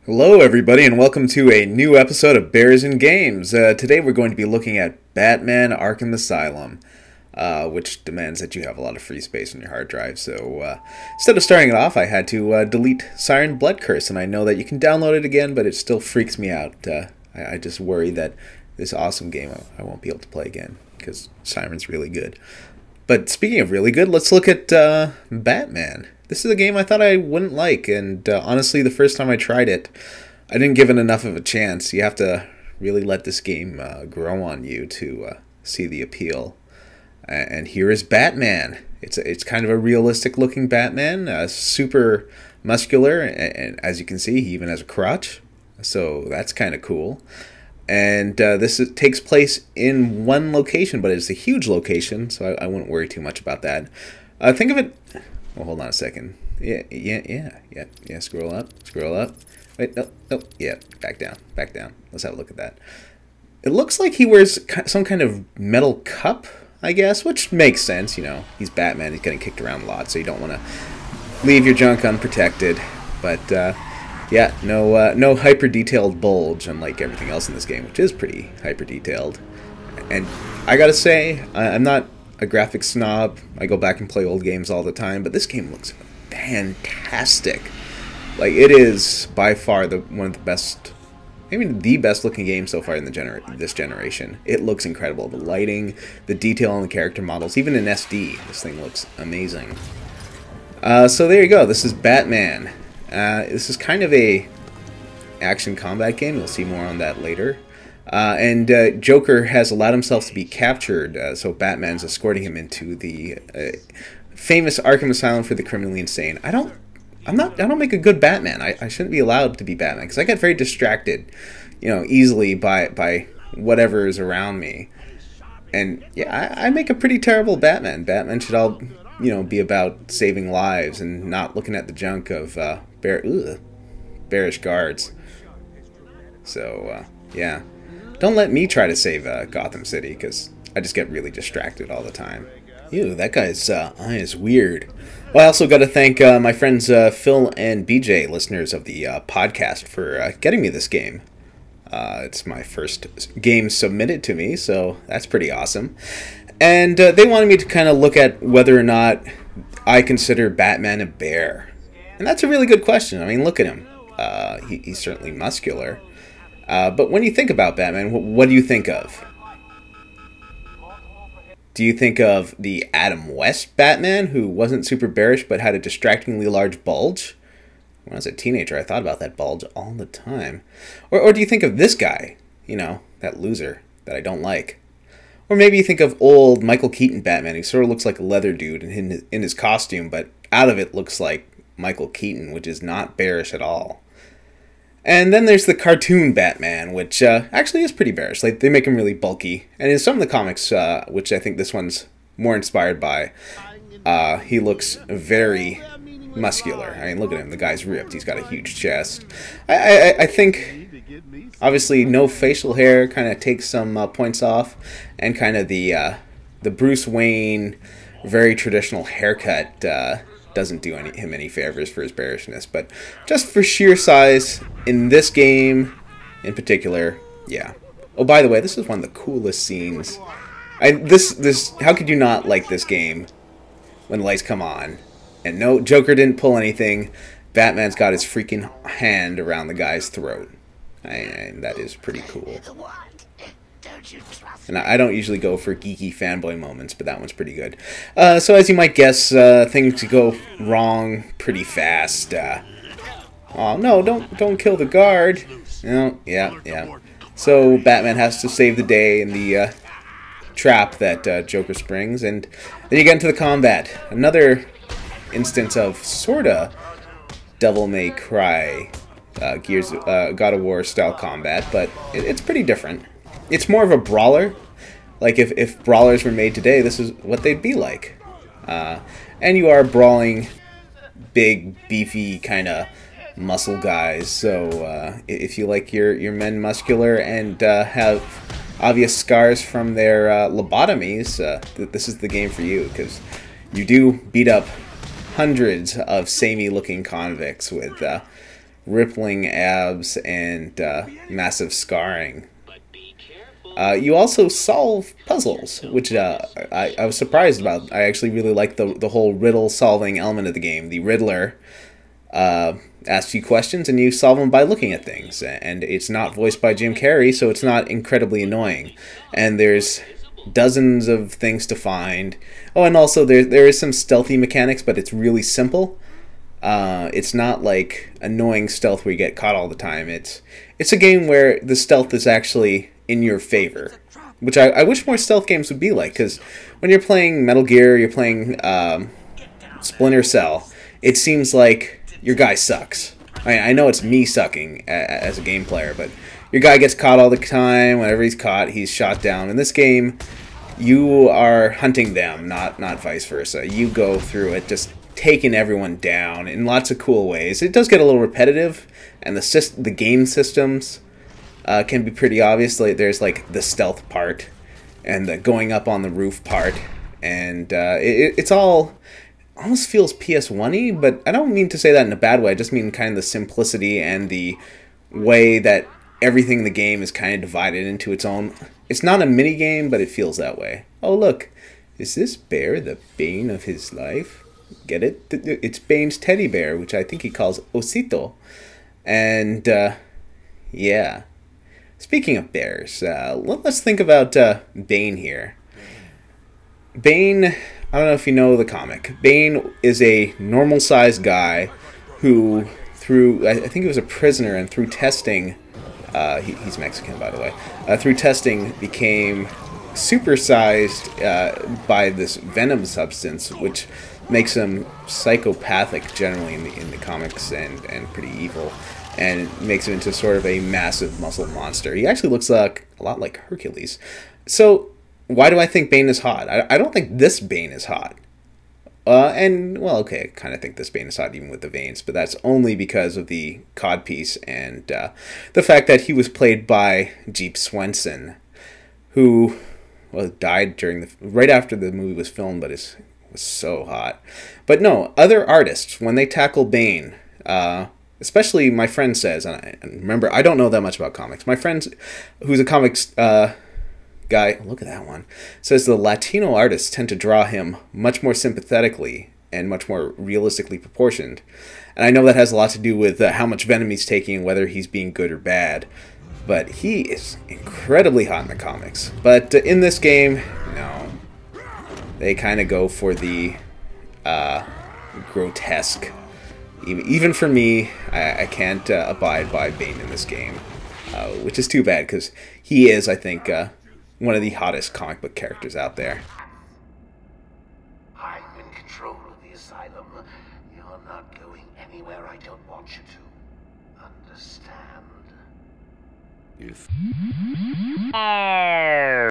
Hello everybody and welcome to a new episode of Bears and Games. Today we're going to be looking at Batman Arkham Asylum, which demands that you have a lot of free space on your hard drive. So instead of starting it off, I had to delete Siren Blood Curse, and I know that you can download it again, but it still freaks me out. I just worry that this awesome game I won't be able to play again, because Siren's really good. But speaking of really good, let's look at Batman. This is a game I thought I wouldn't like, and honestly, the first time I tried it, I didn't give it enough of a chance. You have to really let this game grow on you to see the appeal. And here is Batman. It's kind of a realistic-looking Batman, super muscular, and as you can see, he even has a crotch, so that's kind of cool. And takes place in one location, but it's a huge location, so I wouldn't worry too much about that. Think of it... Well, hold on a second. Yeah. Scroll up. Wait, no. Yeah, back down. Let's have a look at that. It looks like he wears some kind of metal cup, I guess, which makes sense. You know, he's Batman. He's getting kicked around a lot, so you don't want to leave your junk unprotected. But yeah, no hyper detailed bulge, unlike everything else in this game, which is pretty hyper detailed. And I gotta say, I'm not a graphics snob. I go back and play old games all the time, but this game looks fantastic. Like, it is by far one of the best, maybe the best looking game so far in this generation. It looks incredible. The lighting, the detail on the character models, even in SD, this thing looks amazing. So there you go. This is Batman. This is kind of a action combat game. You'll see more on that later. And Joker has allowed himself to be captured, so Batman's escorting him into the famous Arkham Asylum for the criminally insane. I don't make a good Batman. I shouldn't be allowed to be Batman because I get very distracted, easily by whatever is around me. And yeah, I make a pretty terrible Batman. Batman should all be about saving lives and not looking at the junk of bearish guards. So yeah. Don't let me try to save Gotham City, because I just get really distracted all the time. Ew, that guy's eye is weird. Well, I also got to thank my friends Phil and BJ, listeners of the podcast, for getting me this game. It's my first game submitted to me, so that's pretty awesome. And they wanted me to kind of look at whether or not I consider Batman a bear. And that's a really good question. I mean, look at him. He's certainly muscular. But when you think about Batman, what do you think of? Do you think of the Adam West Batman, who wasn't super bearish but had a distractingly large bulge? When I was a teenager, I thought about that bulge all the time. Or do you think of this guy, that loser that I don't like? Or maybe you think of old Michael Keaton Batman, who sort of looks like a leather dude in his costume, but out of it looks like Michael Keaton, which is not bearish at all. And then there's the cartoon Batman, which actually is pretty bearish. Like, they make him really bulky. And in some of the comics, which I think this one's more inspired by, he looks very muscular. I mean, look at him. The guy's ripped. He's got a huge chest. I think, obviously, no facial hair kind of takes some points off. And kind of the Bruce Wayne, very traditional haircut doesn't do him any favors for his bearishness, but just for sheer size in this game in particular, yeah. Oh, by the way, this is one of the coolest scenes. How could you not like this game when the lights come on? And no, Joker didn't pull anything. Batman's got his freaking hand around the guy's throat. And that is pretty cool. And I don't usually go for geeky fanboy moments, but that one's pretty good. So as you might guess, things go wrong pretty fast. Oh no! Don't kill the guard. No, yeah. So Batman has to save the day in the trap that Joker springs, and then you get into the combat. Another instance of sorta Devil May Cry, God of War style combat, but it's pretty different. It's more of a brawler. Like, if brawlers were made today, this is what they'd be like. And you are brawling big, beefy, kind of muscle guys. So if you like your men muscular and have obvious scars from their lobotomies, this is the game for you, because you do beat up hundreds of samey-looking convicts with rippling abs and massive scarring. You also solve puzzles, which I was surprised about. I actually really like the whole riddle-solving element of the game. The Riddler asks you questions, and you solve them by looking at things. And it's not voiced by Jim Carrey, so it's not incredibly annoying. And there's dozens of things to find. Oh, and also there is some stealthy mechanics, but it's really simple. It's not like annoying stealth where you get caught all the time. It's a game where the stealth is actually in your favor, which I wish more stealth games would be like, because when you're playing Metal Gear, you're playing Splinter Cell, it seems like your guy sucks. I know it's me sucking as a game player, but your guy gets caught all the time. Whenever he's caught, he's shot down. In this game, you are hunting them, not vice versa. You go through it just taking everyone down in lots of cool ways. It does get a little repetitive, and the game systems can be pretty obvious. Like, there's like the stealth part and the going up on the roof part, and it's all almost feels PS1-y, but I don't mean to say that in a bad way. I just mean kind of the simplicity and the way that everything in the game is kind of divided into its own. It's not a mini game, but it feels that way. Oh look, is this bear the bane of his life? Get it? It's Bane's teddy bear, which I think he calls Osito. And yeah. Speaking of bears, let's think about Bane here. Bane, I don't know if you know the comic. Bane is a normal-sized guy who, I think he was a prisoner, and through testing, he's Mexican, by the way, through testing became supersized by this venom substance, which makes him psychopathic generally in the comics, and pretty evil, and makes him into sort of a massive muscle monster. He actually looks like a lot like Hercules. So why do I think Bane is hot? I don't think this Bane is hot. And, well, okay, I kind of think this Bane is hot even with the veins, but that's only because of the codpiece and the fact that he was played by Jeep Swenson, who, well, died right after the movie was filmed, but was so hot. But no, other artists, when they tackle Bane, especially my friend says, and remember, I don't know that much about comics. My friend, who's a comics guy, look at that one, says the Latino artists tend to draw him much more sympathetically and much more realistically proportioned. And I know that has a lot to do with how much venom he's taking and whether he's being good or bad. But he is incredibly hot in the comics. But in this game, no. They kind of go for the grotesque. Even for me, I can't abide by Bane in this game, which is too bad, because he is, I think, one of the hottest comic book characters out there. I'm in control of the asylum. You're not going anywhere I don't want you to. Understand? If